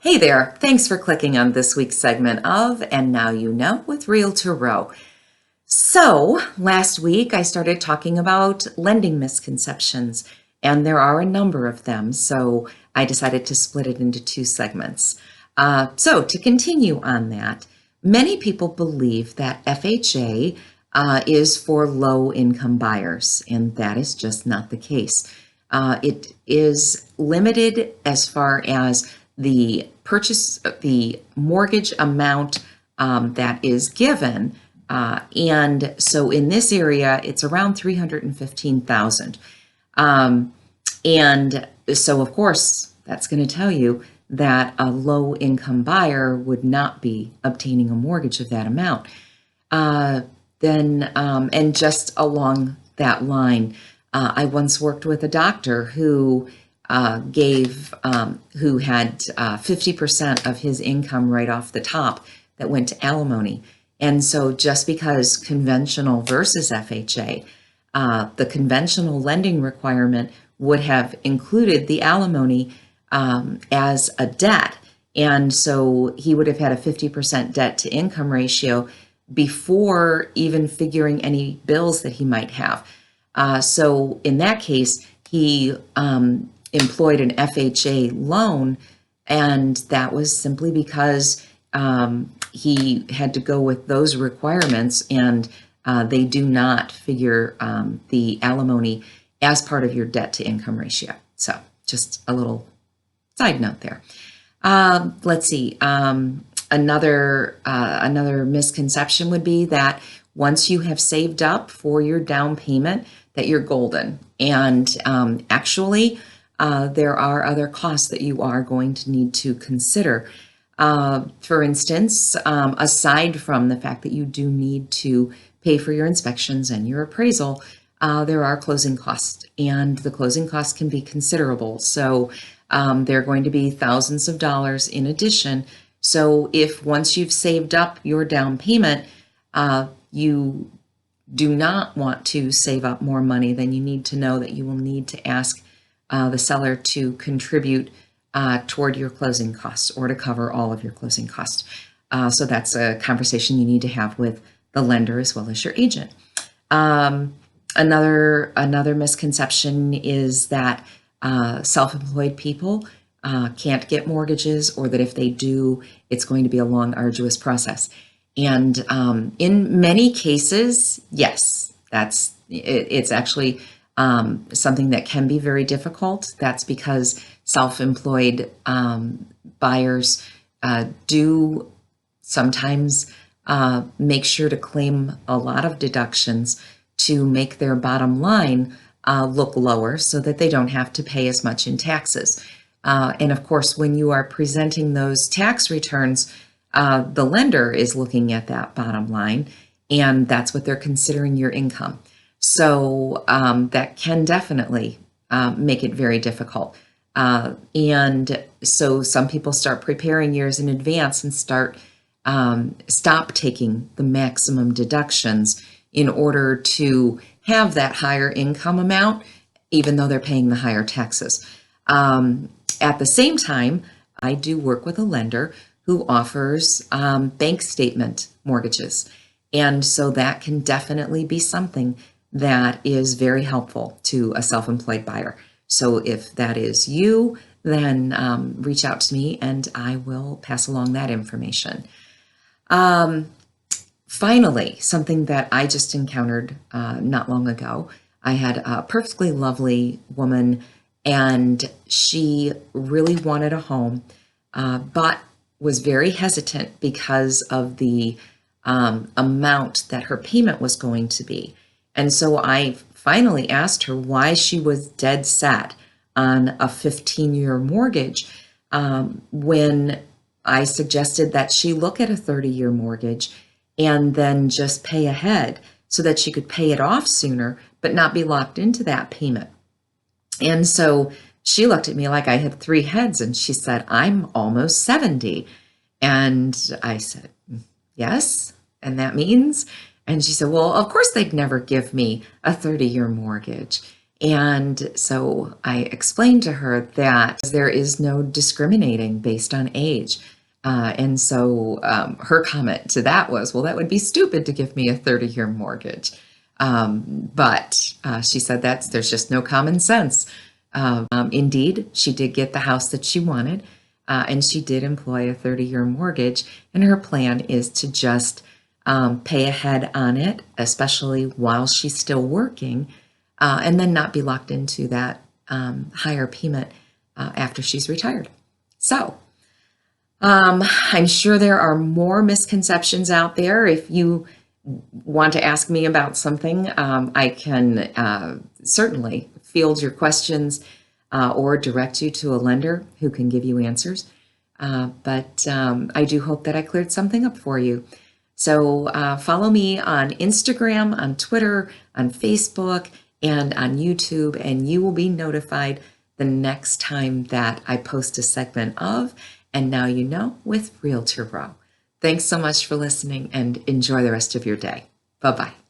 Hey there, thanks for clicking on this week's segment of And Now You Know with Realtor Row. So, last week I started talking about lending misconceptions, and there are a number of them, so I decided to split it into two segments. So, to continue on that, many people believe that FHA is for low-income buyers, and that is just not the case. It is limited as far as the mortgage amount that is given. And so in this area, it's around 315,000. And so of course, that's going to tell you that a low income buyer would not be obtaining a mortgage of that amount. And just along that line, I once worked with a doctor who had 50% of his income right off the top that went to alimony. And so just because conventional versus FHA, the conventional lending requirement would have included the alimony as a debt. And so he would have had a 50% debt to income ratio before even figuring any bills that he might have. So in that case, he employed an FHA loan, and that was simply because he had to go with those requirements, and they do not figure the alimony as part of your debt to income ratio. So just a little side note there. Let's see. Another misconception would be that once you have saved up for your down payment, that you're golden. And actually, there are other costs that you are going to need to consider. For instance, aside from the fact that you do need to pay for your inspections and your appraisal, there are closing costs, and the closing costs can be considerable. So they're going to be thousands of dollars in addition. So if once you've saved up your down payment, you do not want to save up more money, then you need to know that you will need to ask the seller to contribute toward your closing costs or to cover all of your closing costs. So that's a conversation you need to have with the lender as well as your agent. Another misconception is that self-employed people can't get mortgages, or that if they do, it's going to be a long, arduous process. And in many cases, yes, it's actually something that can be very difficult. That's because self-employed buyers do sometimes make sure to claim a lot of deductions to make their bottom line look lower so that they don't have to pay as much in taxes. And of course, when you are presenting those tax returns, the lender is looking at that bottom line, and that's what they're considering your income. So that can definitely make it very difficult. And so some people start preparing years in advance and stop taking the maximum deductions in order to have that higher income amount, even though they're paying the higher taxes. At the same time, I do work with a lender who offers bank statement mortgages. And so that can definitely be something that is very helpful to a self-employed buyer. So if that is you, then reach out to me and I will pass along that information. Finally, something that I just encountered not long ago. I had a perfectly lovely woman, and she really wanted a home, but was very hesitant because of the amount that her payment was going to be. And so I finally asked her why she was dead set on a 15-year mortgage when I suggested that she look at a 30-year mortgage and then just pay ahead so that she could pay it off sooner, but not be locked into that payment. And so she looked at me like I had three heads, and she said, "I'm almost 70. And I said, "Yes, and that means?" And she said, "Well, of course they'd never give me a 30-year mortgage." And so I explained to her that there is no discriminating based on age. And so her comment to that was, well, that would be stupid to give me a 30-year mortgage. But she said there's just no common sense. Indeed, she did get the house that she wanted, and she did employ a 30-year mortgage, and her plan is to just pay ahead on it, especially while she's still working, and then not be locked into that higher payment after she's retired. So I'm sure there are more misconceptions out there. If you want to ask me about something, I can certainly field your questions or direct you to a lender who can give you answers. But I do hope that I cleared something up for you. So follow me on Instagram, on Twitter, on Facebook, and on YouTube, and you will be notified the next time that I post a segment of And Now You Know with Realtor Row. Thanks so much for listening, and enjoy the rest of your day. Bye-bye.